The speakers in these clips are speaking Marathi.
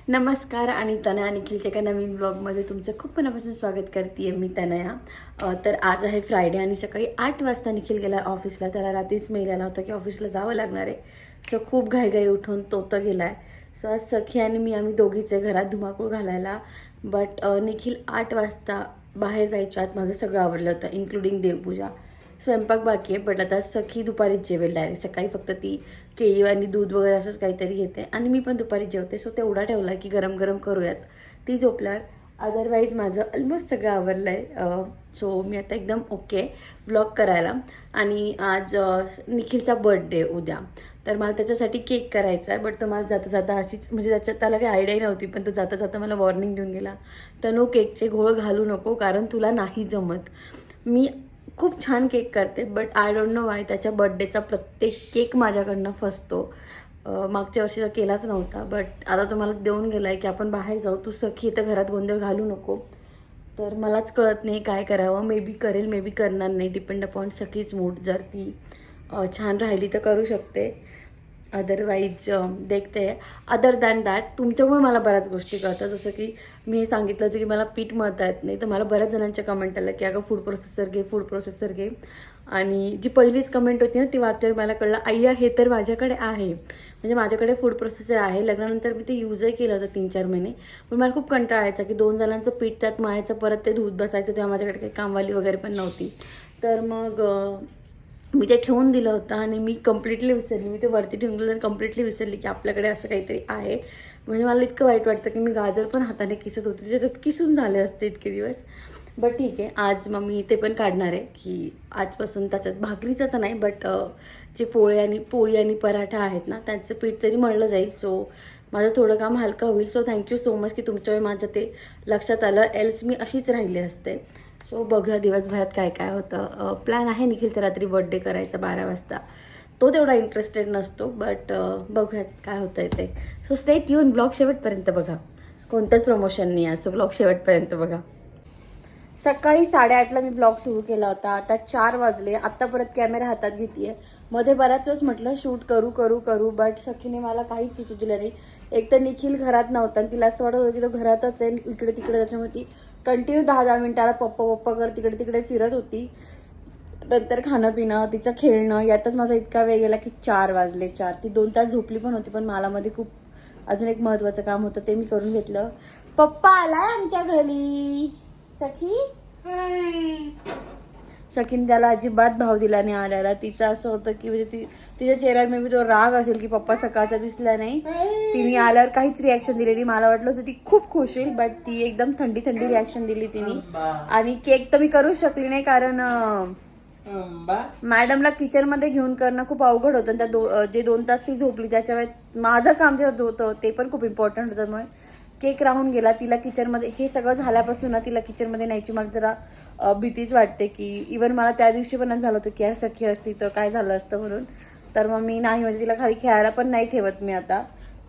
नमस्कार आणि तनया निखिलच्या एका नवीन व्लॉगमध्ये तुमचं खूप मनापासून स्वागत करते मी तनया. तर आज आहे फ्रायडे आणि सकाळी 8 वाजता निखिल गेला ऑफिसला. त्याला रात्रीच मेल आला होता की ऑफिसला जावं लागणार आहे. सो खूप घाईघाई उठून तो तर गेला आहे. सो आज सखी आणि मी आम्ही दोघीच आहे घरात धुमाकूळ घालायला. बट निखिल 8 वाजता बाहेर जायच्या आत माझं सगळं आवडलं होतं इन्क्लुडिंग देवपूजा. स्वयंपाक बाकी आहे बट आता सखी दुपारीच जेवेल डायरेक्ट. सकाळी फक्त ती केळी आणि दूध वगैरे असंच काहीतरी घेते आणि मी पण दुपारी जेवते. सो तेवढा ठेवला की गरम गरम करूयात. ती झोपल्यावर अदरवाईज माझं ऑलमोस्ट सगळं आवरलं आहे. सो मी आता एकदम ओके व्लॉग करायला. आणि आज निखिलचा बर्थडे उद्या, तर मला त्याच्यासाठी केक करायचा आहे. बट तो मला जाता जाता अशीच म्हणजे त्याला काही आयडिया नव्हती, पण तो जाता जाता मला वॉर्निंग देऊन गेला, तर नो केकचे घोळ घालू नको कारण तुला नाही जमत. मी खूप छान केक करते but I don't know Y त्याच्या बर्थडेचा प्रत्येक केक माझ्याकडनं फसतो. मागच्या वर्षीचा केलाच नव्हता बट आता तो मला देऊन गेला आहे की आपण बाहेर जाऊ, तू सखी तर घरात गोंधळ घालू नको. तर मलाच कळत नाही काय करावं. मे बी करेल, मे बी करणार नाही, डिपेंड अपॉन सखीच मूड. जर ती छान राहिली तर करू शकते, अदरवाईज देखते. अदर दॅन दॅट तुमच्यामुळे मला बऱ्याच गोष्टी कळतात. जसं की मी हे सांगितलं होतं की मला पीठ मळता येत नाही, तर मला बऱ्याच जणांच्या कमेंट आल्या की अगं फूड प्रोसेसर घे, फूड प्रोसेसर घे. आणि जी पहिलीच कमेंट होती ना ती वाचल्यावर मला कळलं अय्या हे तर माझ्याकडे आहे. म्हणजे माझ्याकडे फूड प्रोसेसर आहे. लग्नानंतर मी ते यूजही केलं होतं 3-4 महिने. पण मला खूप कंटाळा यायचा की 2 जणांचं पीठ त्यात मळायचं, परत ते धुत बसायचं. तेव्हा माझ्याकडे काही कामवाली वगैरे पण नव्हती. तर मग मी ते ठेवून दिलं होतं आणि मी कम्प्लिटली विसरली. मी ते वरती ठेवून दिलं आणि कम्प्लिटली विसरली की आपल्याकडे असं काहीतरी आहे. म्हणजे मला इतकं वाईट वाटतं की मी गाजर पण हाताने किसत होते, त्याच्यात किसून झाले असते इतके दिवस. बट ठीक आहे, आज मग मी ते पण काढणार आहे की आजपासून त्याच्यात भाकरीचं तर नाही बट जे पोळी आणि पराठा आहेत ना त्यांचं पीठ तरी मळलं जाईल. सो माझं थोडं काम हलकं होईल. सो थँक्यू सो मच की तुमच्यामुळे माझं ते लक्षात आलं, एल्स मी अशीच राहिली असते. सो बघूया दिवसभरात काय काय होतं. प्लॅन आहे निखिलचा रात्री बर्थडे करायचा 12 वाजता. तो तेवढा इंटरेस्टेड नसतो बट बघूयात काय होतं आहे ते. सो स्टे ट्यून, ब्लॉग शेवटपर्यंत बघा. कोणतंच प्रमोशन नाही आहे, सो ब्लॉग शेवटपर्यंत बघा. सकाळी 8:30ला मी ब्लॉग सुरू केला होता. आता 4 वाजले. आत्ता परत कॅमेरा हातात घेते. मध्ये बऱ्याच वेळेस म्हटलं शूट करू करू करू बट सखीने मला काहीच सुचू दिलं नाही. एक तर निखिल घरात नव्हता आणि तिला असं वाटत होतं की तो घरातच आहे इकडे तिकडे. त्याच्यामुळे ती कंटिन्यू 10-10 मिनिटाला पप्पा पप्पा कर तिकडे तिकडे फिरत होती. नंतर खाणं पिणं, तिचं खेळणं, यातच माझा इतका वेळ गेला की 4 वाजले. 4 ती 2 तास झोपली पण होती. पण मला मध्ये खूप अजून एक महत्त्वाचं काम होतं ते मी करून घेतलं. पप्पा आलाय आमच्या घरी. सखी सखीने त्याला अजिबात भाव दिला नाही आल्याला. तिचं असं होतं की म्हणजे तिच्या चेहऱ्यावर मे बी तो राग असेल की पप्पा सकाळचा दिसला नाही. तिने आल्यावर काहीच रिॲक्शन दिली नाही. मला वाटलं होतं ती खूप खुश होईल बट ती एकदम थंडी थंडी रिॲक्शन दिली तिने. आणि केक तर मी करूच शकली नाही कारण मॅडमला किचनमध्ये घेऊन करणं खूप अवघड होतं. त्या जे 2 तास ती झोपली त्याच्या वेळेत माझं काम जे होतं ते पण खूप इम्पॉर्टंट होतं. त्यामुळे केक राहून गेला. तिला किचनमध्ये हे सगळं झाल्यापासून ना तिला किचनमध्ये न्यायची मला जरा भीतीच वाटते की इवन मला त्या दिवशी पण झालं होतं की यार सखी असती तर काय झालं असतं म्हणून. तर मग मी नाही म्हणजे तिला खाली खेळायला पण नाही ठेवत मी आता.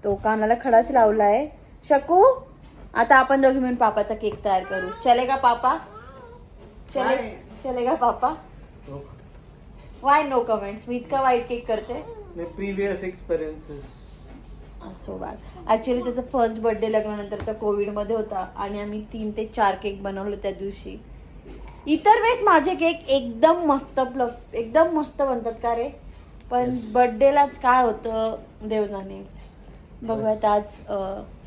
तो कानाला खडाच लावला आहे. शकू आता आपण दोघी मिळून पापाचा केक तयार करू. चलेगा पापा? चलेगा पापा? Why no comments. मी इतका वाईट केक करते. Previous experiences so bad. Actually त्याचा फर्स्ट बर्थडे लग्नानंतरचा कोविडमध्ये होता आणि आम्ही 3 ते 4 केक बनवले त्या दिवशी. इतर वेळेस माझे केक एकदम मस्त एकदम मस्त बनतात का रे, पण बर्थडेलाच काय होतं देव जाणे. बघूयात आज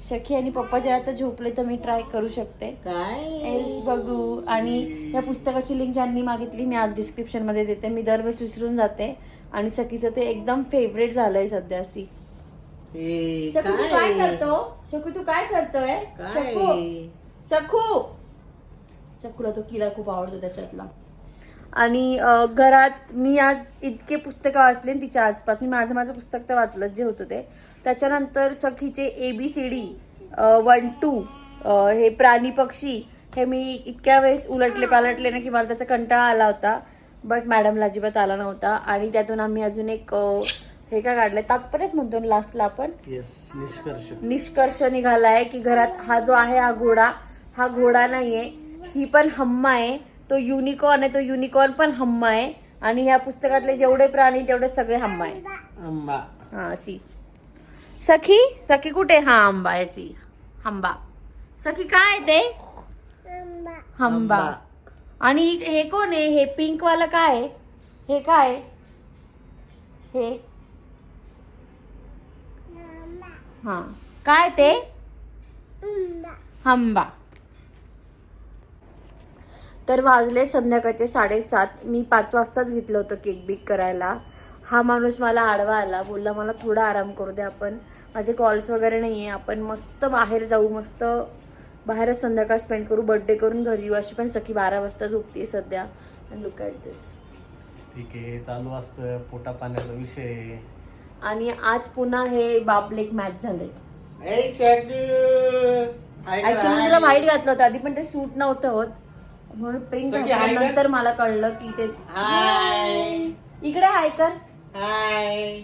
सखी आणि पप्पा जे आता झोपले तर मी ट्राय करू शकते काय एल्स बघू. आणि या पुस्तकाची लिंक ज्यांनी मागितली मी आज डिस्क्रिप्शन मध्ये देते. मी दरवेळेस विसरून जाते आणि सखीचं ते एकदम फेवरेट झालंय सध्या. शकू तू काय करतो? शकू तू काय करतोय? शकूला तो किडा खूप आवडतो त्याच्यातला. आणि घरात मी आज इतके पुस्तकं वाचले तिच्या आसपास. मी माझं पुस्तक तर वाचलं जे होतं ते. त्याच्यानंतर सखीचे ABCD 1-2 हे प्राणी पक्षी हे मी इतक्या वेळेस उलटले पालटले ना की मला त्याचा कंटाळा आला होता. बट मॅडमला अजिबात आला नव्हता. आणि त्यातून आम्ही अजून एक हे काय काढलंय तात्पर्यच म्हणतो लास्टला आपण. निष्कर्ष निघालाय की घरात हा जो आहे हा घोडा नाहीये, ही पण हम्मा आहे. तो युनिकॉर्न आहे, तो युनिकॉर्न पण हम्मा आहे. आणि ह्या पुस्तकातले जेवढे प्राणी तेवढे सगळे हम्मा आहे. हा सी सखी कुठे? हा आंबा आहे सी. हंबा. सखी काय आहे ते? हंबा. आणि हे कोण आहे? हे पिंक वाला काय आहे? हे काय आहे? हे हा काय ते? हंबा. तर वाजले संध्याकाळचे 7:30. मी 5 वाजताच घेतलं होतं केक बेक करायला. हा माणूस मला आडवा आला, बोलला मला थोडा आराम करू दे, आपण माझे कॉल्स वगैरे नाही आहे, आपण मस्त बाहेर जाऊ, मस्त बाहेरच संध्याकाळ स्पेंड करू, बर्थडे करून घरी येऊ. अशी पण सखी 12 वाजता झोपते सध्या. अँड लुक ॲट दिस. ठीक आहे, चालू असतं पोटा पाण्याचा विषय. आणि आज पुन्हा हे बाप लेक मॅच झालेत. ऍक्च्युली मी तिला व्हाईट घातलं होतं आधी, पण ते सूट नव्हतं होत म्हणून पिंक घातलं. नंतर मला कळलं की ते इकडे हाय कर. हाय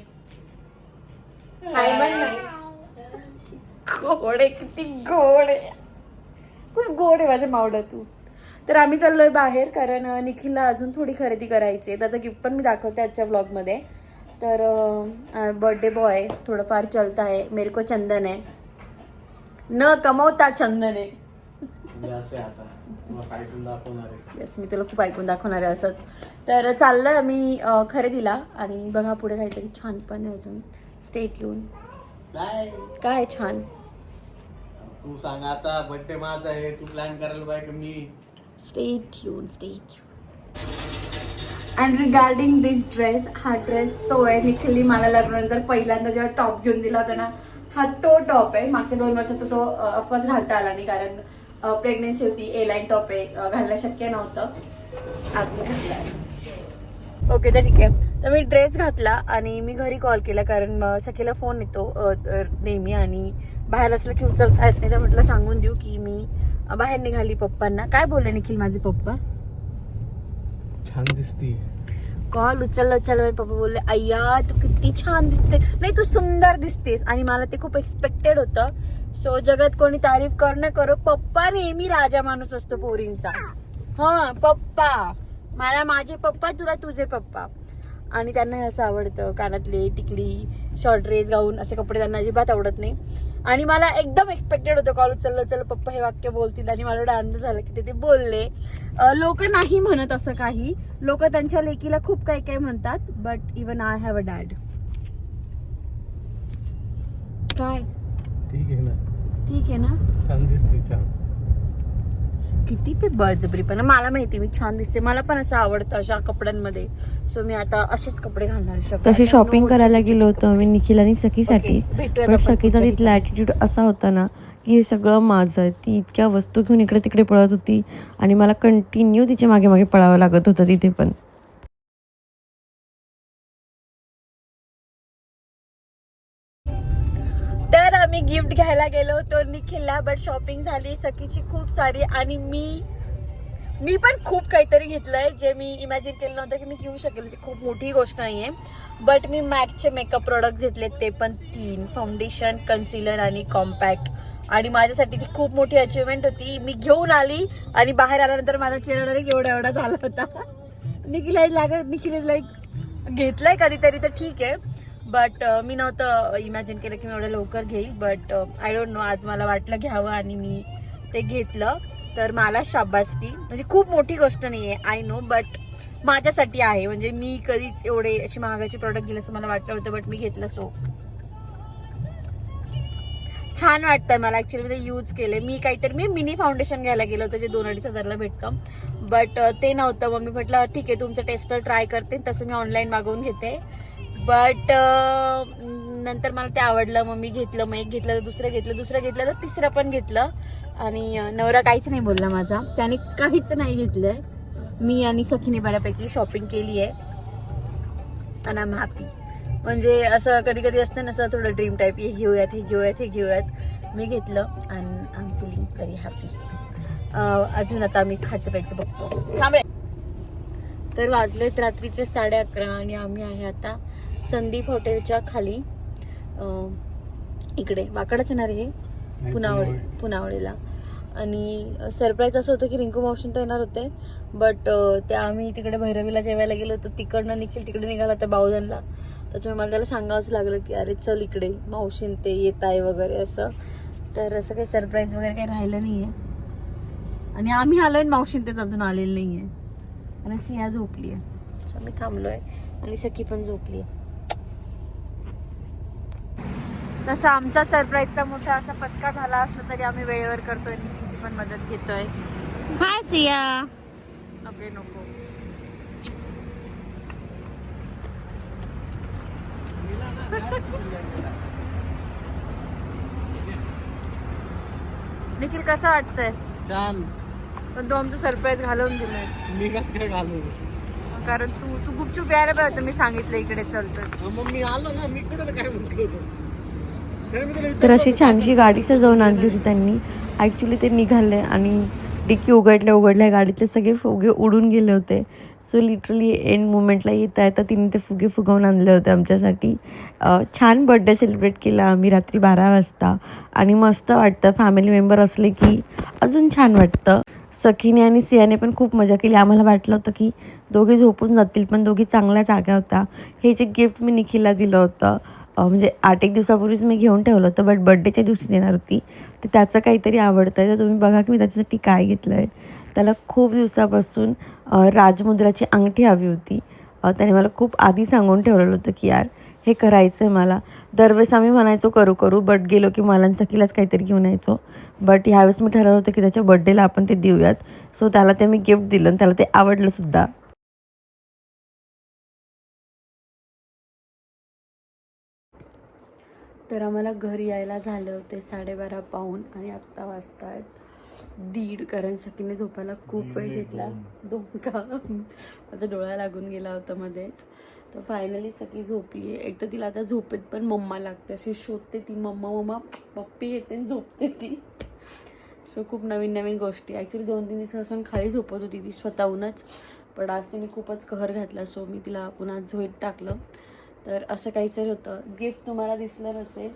घोडे, किती घोडे, खूप गोड आहे माझ्या मावडा तू. तर आम्ही चाललोय बाहेर, कारण निखिलला अजून थोडी खरेदी करायची आहे. त्याचा गिफ्ट पण मी दाखवते आजच्या ब्लॉगमध्ये. तर बर्थडे बॉय थोडंफार चलता है, मेरे को चंदन है, न कमवता चंदन आहे. येस, मी तुला खूप ऐकून दाखवणार आहे असंच. तर चाललंय आम्ही खरेदीला. आणि बघा पुढे काहीतरी छान पण आहे अजून. Stay tune. काय छान? तू सांग आता, बर्थडे माझा आहे, तू प्लॅन करायला पाहिजे मी. Stay tune. And regarding this dress, हा ड्रेस तो आहे निखिलने मला लग्नानंतर पहिल्यांदा जेव्हा टॉप घेऊन दिला होता ना, हा तो टॉप आहे. मागच्या 2 वर्षात तो ऑफकोर्स घालता आला नाही, कारण प्रेग्नेन्सी होती. ए लाईन टॉप आहे, घालणं शक्य नव्हतं. आज मी घातला. ओके, तर ठीक आहे. तर मी ड्रेस घातला आणि मी घरी कॉल केला, कारण सखीला फोन येतो नेहमी आणि बाहेर असलं की उचलता येत नाही. तर म्हटलं सांगून देऊ की मी बाहेर निघाली पप्पांना. काय बोलले निखिल माझे पप्पा? छान दिसती. कॉल उचलला पप्पा बोलले, अय्या तू किती छान दिसते, नाही तू सुंदर दिसतेस. आणि मला ते खूप एक्सपेक्टेड होतं. सो जगात कोणी तारीफ करणं करो, पप्पा नेहमी राजा माणूस असतो पोरींचा. हा पप्पा, मला माझे पप्पा, तुला तुझे पप्पा. आणि त्यांना हे असं आवडतं, कानातले, टिकली, शॉर्ट ड्रेस, गाऊन, असे कपडे त्यांना अजिबात आवडत नाही. आणि मला एकदम एक्सपेक्टेड होतं कॉल उचललं पप्पा हे वाक्य बोलतील. आणि मला आनंद झाला की ते बोलले. लोक नाही म्हणत असं काही, लोक त्यांच्या लेकीला खूप काही काही म्हणतात, but even I have a dad. काय ठीक आहे ना? ठीक आहे ना? छान दिसते, छान. किती ते बळजबरीपणा. मला माहिती मी छान दिसते, मला पण असं आवडतं अशा कपड्यांमध्ये. सो मी आता असेच कपडे घालणार. तशी शॉपिंग करायला गेलो होतो आम्ही निखिल आणि सखीसाठी. भेटूया पण आपण सखीचा तिथला ॲटिट्यूड असा होता ना की हे सगळं माझं आहे. ती इतक्या वस्तू घेऊन इकडे तिकडे पळत होती आणि मला कंटिन्यू तिच्या मागे मागे पळावं लागत होतं तिथे पण. तर आम्ही गिफ्ट घ्यायला गेलो होतो निखिलला, बट शॉपिंग झाली सखीची खूप सारी. आणि मी पण खूप काहीतरी घेतलंय जे मी इमॅजिन केलं नव्हतं की मी घेऊ शकेल. म्हणजे खूप मोठी गोष्ट नाहीये, बट मी मॅकचे मेकअप प्रोडक्ट घेतले, ते पण 3, फाउंडेशन, कन्सिलर आणि कॉम्पॅक्ट. आणि माझ्यासाठी ती खूप मोठी अचिव्हमेंट होती. मी घेऊन आली आणि बाहेर आल्यानंतर माझा चेहरा एवढा झाला होता. निखिल लाईक घेतलंय कधीतरी तर ठीक आहे, बट मी नव्हतं इमॅजिन केलं की मी एवढं लवकर घेईल. बट आय डोंट नो, आज मला वाटलं घ्यावं आणि मी ते घेतलं. तर मला शाबासकी. म्हणजे खूप मोठी गोष्ट नाही आहे, आय नो, बट माझ्यासाठी आहे. म्हणजे मी कधीच एवढे अशी महागाचे प्रोडक्ट घेईल असं मला वाटलं होतं, बट मी घेतलं. सो छान वाटतंय मला. ऍक्च्युली ते यूज केले. मी मिनी फाउंडेशन घ्यायला गेलो होतं जे 2-2.5 हजारला भेटतं, बट ते नव्हतं. मग मी म्हटलं ठीक आहे तुमचं टेस्टर ट्राय करते, तसं मी ऑनलाईन मागवून घेते. बट नंतर मला ते आवडलं, मग मी घेतलं. मग एक घेतलं तर दुसरं घेतलं तर तिसरं पण घेतलं. आणि नवरा काहीच नाही बोलला माझा, त्याने काहीच नाही घेतलंय. मी आणि सखीने बऱ्यापैकी शॉपिंग केली आहे आणि आय एम हॅपी. म्हणजे असं कधी कधी असतं ना, असं थोडं ड्रीम टाईप, हे घेऊयात. मी घेतलं आणि I am feeling very happy. अजून आता आम्ही खायचं प्यायचं बघतो. तर वाजलेत रात्रीचे 11:30 आणि आम्ही आहे आता संदीप हॉटेलच्या खाली, इकडे वाकडच येणार हे पुनावळीला. आणि सरप्राईज असं होतं की रिंकू मावशीन तर येणार होते, बट त्या आम्ही तिकडे भैरवीला जेवायला गेलो होतो. तिकडनं निखिल तिकडे निघाला होता बावधनला, त्याच्यामुळे मला त्याला सांगावंच लागलं की अरे चल इकडे, मावशीन ते येत आहे वगैरे असं. तर असं काही सरप्राईज वगैरे काही राहिलं नाही आहे. आणि आम्ही आलोय मावशी तेच अजून आलेलं नाही आहे. आणि सिया झोपली आहे. आम्ही थांबलोय आणि सखी पण झोपली आहे. तसा आमचा सरप्राईजचा मोठा असा पचका झाला असला तरी आम्ही वेळेवर करतोय. निखिलची पण मदत घेतोय. हाय सिया. ओके नको. निखिल कसं वाटतंय? छान. पण तू आमचं सरप्राईज घालवून दिलंय. मी कसं काय घालू? कारण तू गुपचूप यायला पाहिजे. मी सांगितलं इकडे चलतो. मग मी आलो ना, मी कुठं काय म्हटलं होतं. तर अशी छानशी गाडी सजवून आणली होती त्यांनी. ॲक्च्युली ते निघाले आणि डिक्की उघडल्या गाडीतले सगळे फुगे उडून गेले होते. सो लिटरली एंड मुमेंटला येता तिने ते फुगे फुगवून आणले होते आमच्यासाठी. छान बर्थडे सेलिब्रेट केला आम्ही रात्री 12 वाजता. आणि मस्त वाटतं फॅमिली मेंबर असले की अजून छान वाटतं. सखीने आणि सियाने पण खूप मजा केली. आम्हाला वाटलं होतं की दोघे झोपून जातील, पण दोघी चांगल्या जाग्या होत्या. हे जे गिफ्ट मी निखिलला दिलं होतं, म्हणजे 8-1 दिवसापूर्वीच मी घेऊन ठेवलं होतं, बट बड्डेच्या दिवशी देणार होती. तर त्याचं काहीतरी आवडतं आहे. तर तुम्ही बघा की मी त्याच्यासाठी काय घेतलं आहे. त्याला खूप दिवसापासून राजमुद्राची अंगठी हवी होती. त्याने मला खूप आधी सांगून ठेवलेलं होतं की यार हे करायचं आहे मला. दरवेळेस आम्ही म्हणायचो करू बट गेलो की मला सखीलाच काहीतरी घेऊन यायचो. बट ह्यावेळेस मी ठरवलं होतं की त्याच्या बड्डेला आपण ते देऊयात. सो त्याला ते मी गिफ्ट दिलं आणि त्याला ते आवडलंसुद्धा. तर आम्हाला घरी यायला झाले होते 12:30 पाऊण आणि आत्ता वाजता आहेत 1:30. कारण सखीने झोपायला खूप वेळ घेतला. 2 का माझा डोळा लागून गेला होता मध्येच. तर फायनली सखी झोपली आहे. एक तर तिला आता झोपेत पण मम्मा लागते. अशी शोधते ती मम्मा पप्पी येते आणि झोपते ती. सो खूप नवीन गोष्टी. ॲक्च्युली 2-3 दिवसापासून खाली झोपत होती ती स्वतःहूनच. पण आज तिने खूपच कहर घातला. सो मी तिला पुन्हा झोईत टाकलं. तर असं काहीतरी होतं. गिफ्ट तुम्हाला दिसलं नसेल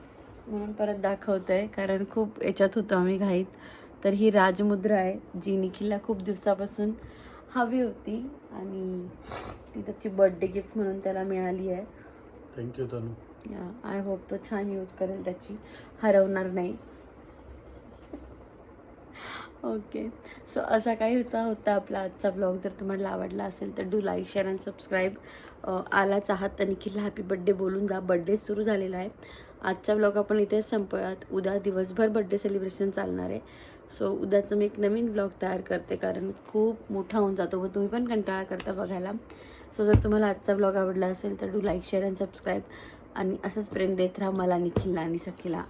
म्हणून परत दाखवत आहे, कारण खूप याच्यात होतं आम्ही घाईत. तर ही राजमुद्रा आहे जी निखिलला खूप दिवसापासून हवी होती आणि ती त्याची बर्थडे गिफ्ट म्हणून त्याला मिळाली आहे. Thank you Tanu. आय होप तो छान यूज करेल, त्याची हरवणार नाही. ओके, सो असा काही होता आपला आजचा ब्लॉग. जर तुम्हाला आवडला असेल तर do like, share and subscribe. आलाच आहात तर निखिलला हॅपी बड्डे बोलून जा. बड्डे सुरू झालेला आहे. आजचा ब्लॉग आपण इथेच संपवूयात. उद्या दिवसभर बड्डे सेलिब्रेशन चालणार आहे. सो उद्याचं मी एक नवीन ब्लॉग तयार करते, कारण खूप मोठा होऊन जातो व तुम्ही पण कंटाळा करता बघायला. सो जर तुम्हाला आजचा ब्लॉग आवडला असेल तर do like, share and subscribe. आणि असंच प्रेम देत राहा मला, निखिलला आणि सखीला.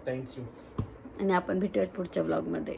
थँक्यू. आणि आपण भेटूयात पुढच्या ब्लॉगमध्ये.